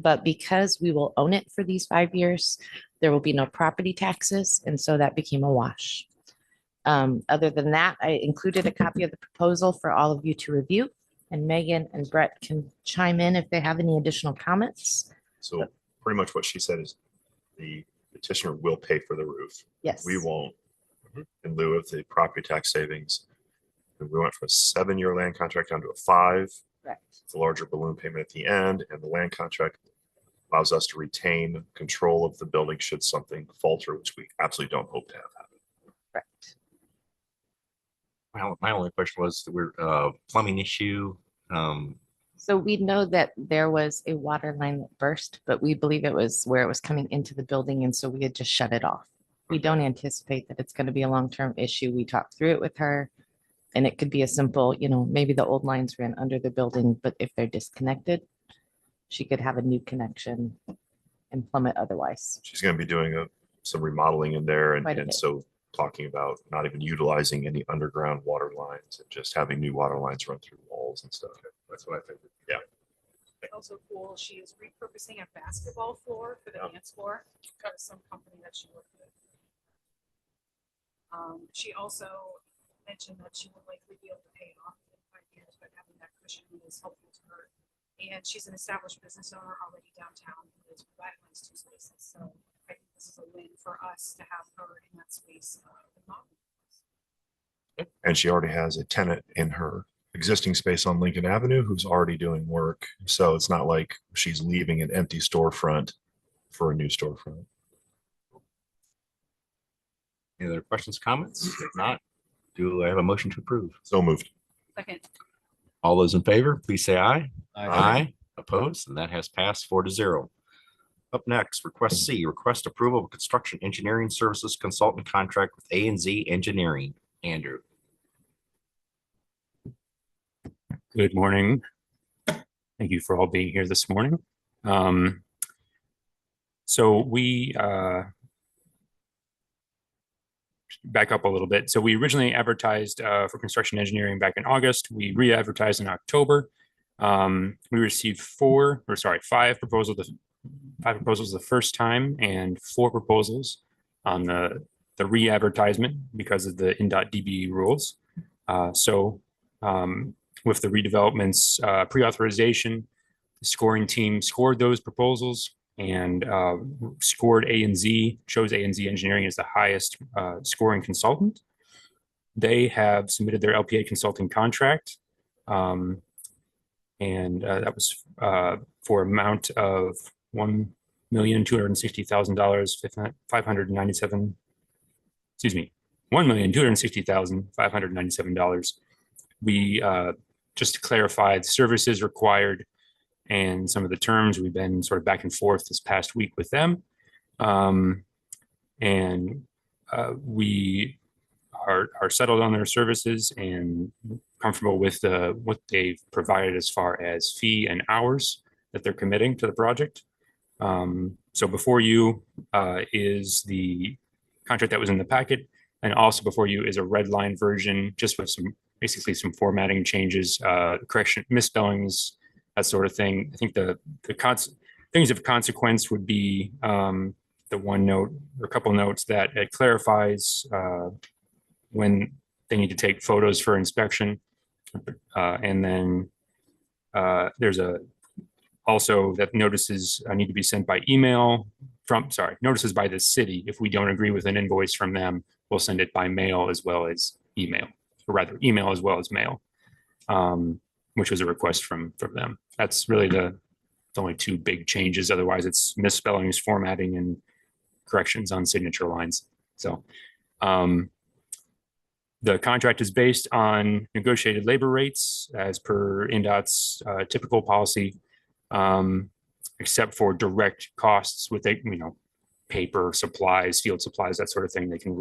But because we will own it for these 5 years, there will be no property taxes. And so that became a wash. Other than that, I included a copy of the proposal for all of you to review. And Megan and Brett can chime in if they have any additional comments. So pretty much what she said is the petitioner will pay for the roof. Yes. We won't, in lieu of the property tax savings. And we went from a 7-year land contract down to a 5. Correct. It's a larger balloon payment at the end, and the land contract allows us to retain control of the building should something falter, which we absolutely don't hope to have happen. Correct. My only question was the plumbing issue. So we know that there was a water line that burst, but we believe it was where it was coming into the building. And so we had just shut it off. We don't anticipate that it's going to be a long-term issue. We talked through it with her, and it could be a simple, maybe the old lines ran under the building, but if they're disconnected, she could have a new connection and plumb it otherwise. She's going to be doing some remodeling in there, Quite a and bit. so talking about not even utilizing any underground water lines and just having new water lines run through walls and stuff. That's what I think. Yeah. Also cool, she is repurposing a basketball floor for the dance floor. Got some company that she worked with. She also mentioned that she would likely be able to pay it off in 5 years, but having that cushion is helpful to her. And she's an established business owner already downtown who is providing these 2 spaces. So I think this is a win for us to have her in that space. And she already has a tenant in her existing space on Lincoln Avenue who's already doing work. So it's not like she's leaving an empty storefront for a new storefront. Any other questions, comments? If not, do I have a motion to approve? So moved. Second. All those in favor, please say aye. Aye. Opposed, and that has passed 4-0. Up next, request C, request approval of construction engineering services consultant contract with A&Z Engineering. Andrew. Good morning. Thank you for all being here this morning. So we back up a little bit. So we originally advertised for construction engineering back in August. We re-advertised in October. We received 5 proposals the first time and 4 proposals on the re-advertisement because of the INDOT-DB rules. With the redevelopment's pre-authorization, the scoring team scored those proposals and scored A&Z, chose A&Z Engineering as the highest scoring consultant. They have submitted their LPA consulting contract, and that was for amount of $1,260,597. $1,260,597. We just to clarify the services required and some of the terms. We've been sort of back and forth this past week with them, we are settled on their services and comfortable with what they've provided as far as fee and hours that they're committing to the project. So before you is the contract that was in the packet, and also before you is a red line version, just with basically some formatting changes, correction, misspellings, that sort of thing. I think the things of consequence would be the one note or a couple notes that it clarifies when they need to take photos for inspection. And then there's also that notices need to be sent by email notices by the city. If we don't agree with an invoice from them, we'll send it by mail as well as email, or rather email as well as mail, which was a request from them. That's really the only 2 big changes. Otherwise, it's misspellings, formatting, and corrections on signature lines. So the contract is based on negotiated labor rates as per INDOT's typical policy, except for direct costs with paper, supplies, field supplies, that sort of thing. They can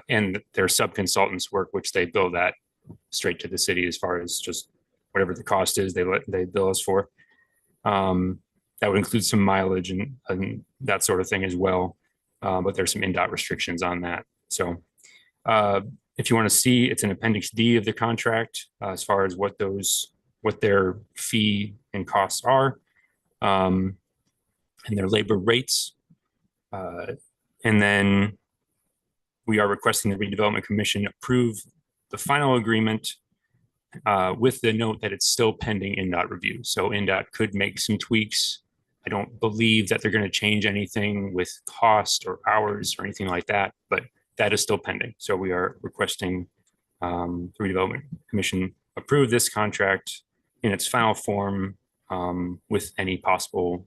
and their sub-consultants work, which they bill that straight to the city as far as just whatever the cost is they bill us for. That would include some mileage and that sort of thing as well. But there's some INDOT restrictions on that. So if you want to see, it's an Appendix D of the contract as far as what their fee and costs are. and their labor rates. And then we are requesting the Redevelopment Commission approve the final agreement with the note that it's still pending NDOT review. So NDOT could make some tweaks. I don't believe that they're going to change anything with cost or hours or anything like that, but that is still pending. So we are requesting the Redevelopment Commission approve this contract in its final form with any possible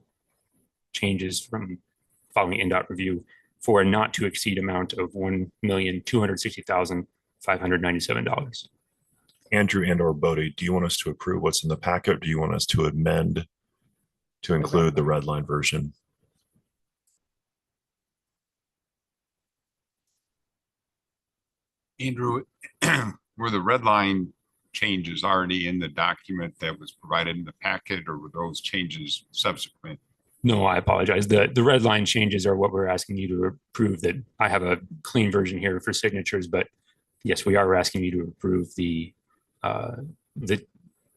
changes from following NDOT review for a not to exceed amount of $1,260,597. Andrew and or Bodie, do you want us to approve what's in the packet? Or do you want us to amend to include the red line version? Andrew, were the red line changes already in the document that was provided in the packet, or were those changes subsequent? No, I apologize. The red line changes are what we're asking you to approve. That I have a clean version here for signatures, but yes, we are asking you to approve the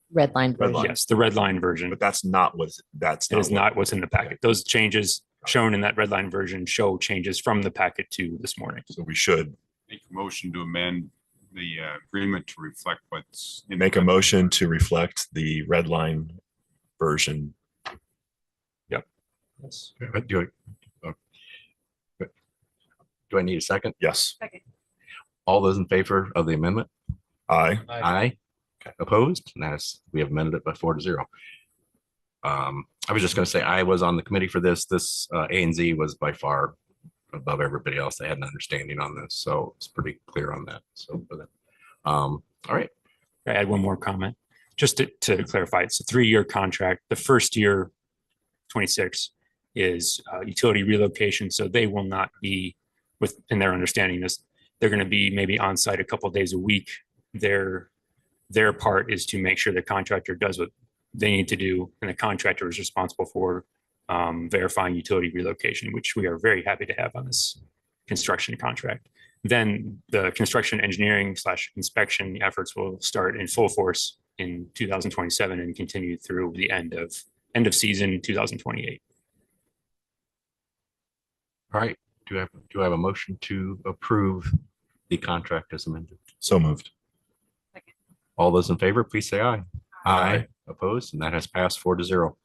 Red line Red version. line. yes, the red line version. But that's not what It is not what's in the packet. Those changes shown in that red line version show changes from the packet to this morning. So we should Make a motion to amend the agreement to reflect what's. in the make a red line. motion to reflect the red line version. Yes. Do I need a second? Yes. Second. All those in favor of the amendment? Aye. Aye. Okay. Opposed? And that's, we have amended it by 4-0. I was just gonna say, I was on the committee for this. This A and Z was by far above everybody else. They had an understanding on this, so it's pretty clear on that. So for that. All right. I add one more comment, just to clarify. It's a 3-year contract. The first year, 26, is utility relocation. So they will not be in their understanding this. They're going to be maybe on site a couple of days a week. Their part is to make sure the contractor does what they need to do, and the contractor is responsible for verifying utility relocation, which we are very happy to have on this construction contract. Then the construction engineering / inspection efforts will start in full force in 2027 and continue through the end of season 2028. All right. Do I have a motion to approve the contract as amended? So moved. All those in favor, please say aye. Aye. Opposed, and that has passed 4-0.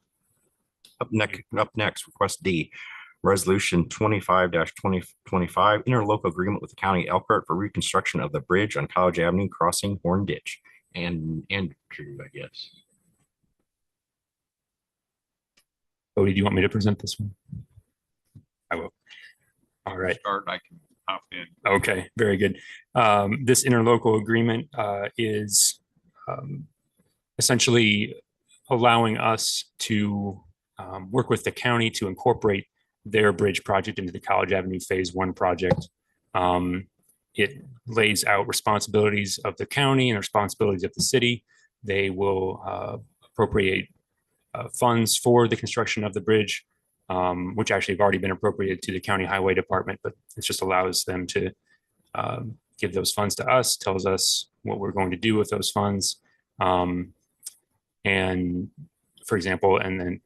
Up next, request D, resolution 25-2025, interlocal agreement with the county of Elkhart for reconstruction of the bridge on College Avenue crossing Horn Ditch. And Andrew, I guess. Bodie, do you want me to present this one? I will. All right. Start, I can hop in. Okay, very good. This interlocal agreement is essentially allowing us to work with the county to incorporate their bridge project into the College Avenue Phase 1 project. It lays out responsibilities of the county and responsibilities of the city. They will appropriate funds for the construction of the bridge, which actually have already been appropriated to the county highway department, but it just allows them to give those funds to us, tells us what we're going to do with those funds. And for example, and then,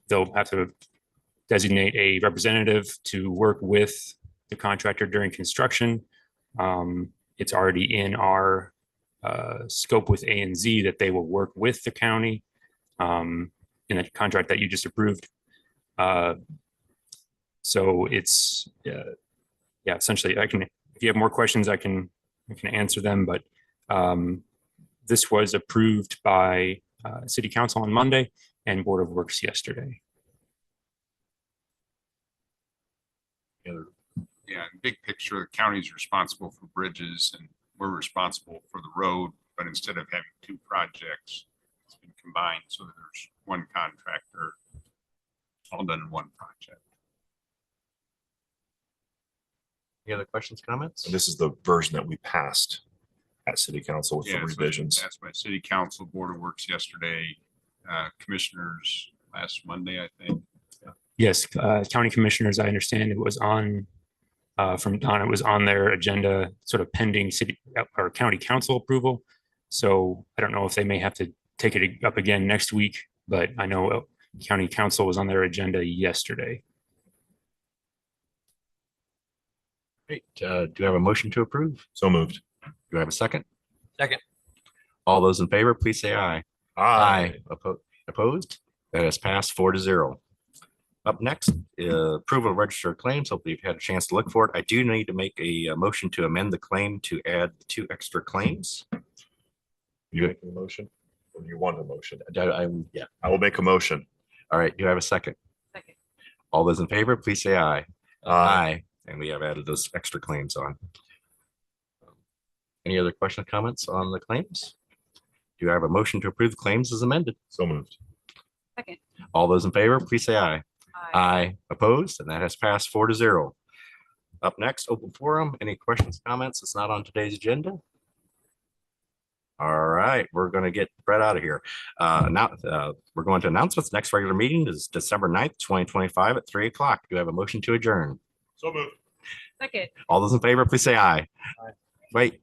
they'll have to designate a representative to work with the contractor during construction. It's already in our scope with A and Z that they will work with the county in the contract that you just approved. So it's, essentially if you have more questions, I can answer them, but this was approved by City Council on Monday and Board of Works yesterday. Yeah, in big picture, the county's responsible for bridges and we're responsible for the road, but instead of having 2 projects, it's been combined so that there's one contractor, all done in one project. Any other questions, comments? And this is the version that we passed at City Council with the Yeah, so revisions. that's by City Council, Board of Works yesterday, commissioners last Monday, I think. Yes, county commissioners, I understand it was on from Don, it was on their agenda, sort of pending city or county council approval. So I don't know if they may have to take it up again next week, but I know County council was on their agenda yesterday. Great. Do you have a motion to approve? So moved. Do I have a second? Second. All those in favor, please say aye. Opposed? That has passed 4-0. Up next, approval of registered claims. Hopefully you've had a chance to look for it. I do need to make a motion to amend the claim to add 2 extra claims. You make a motion? Or you want a motion? Yeah. I will make a motion. All right. Do you have a second? Second. All those in favor, please say aye. Aye. And we have added those extra claims on. Any other questions, comments on the claims? Do you have a motion to approve the claims as amended? So moved. Second. All those in favor, please say aye. Aye. Opposed, and that has passed 4-0. Up next, open forum. Any questions, comments? It's not on today's agenda. All right, we're going to get Brett out of here. Now, we're going to announcements. Next regular meeting is December 9th, 2025 at 3 o'clock. Do you have a motion to adjourn? So moved. Second. All those in favor, please say aye. Aye. Wait,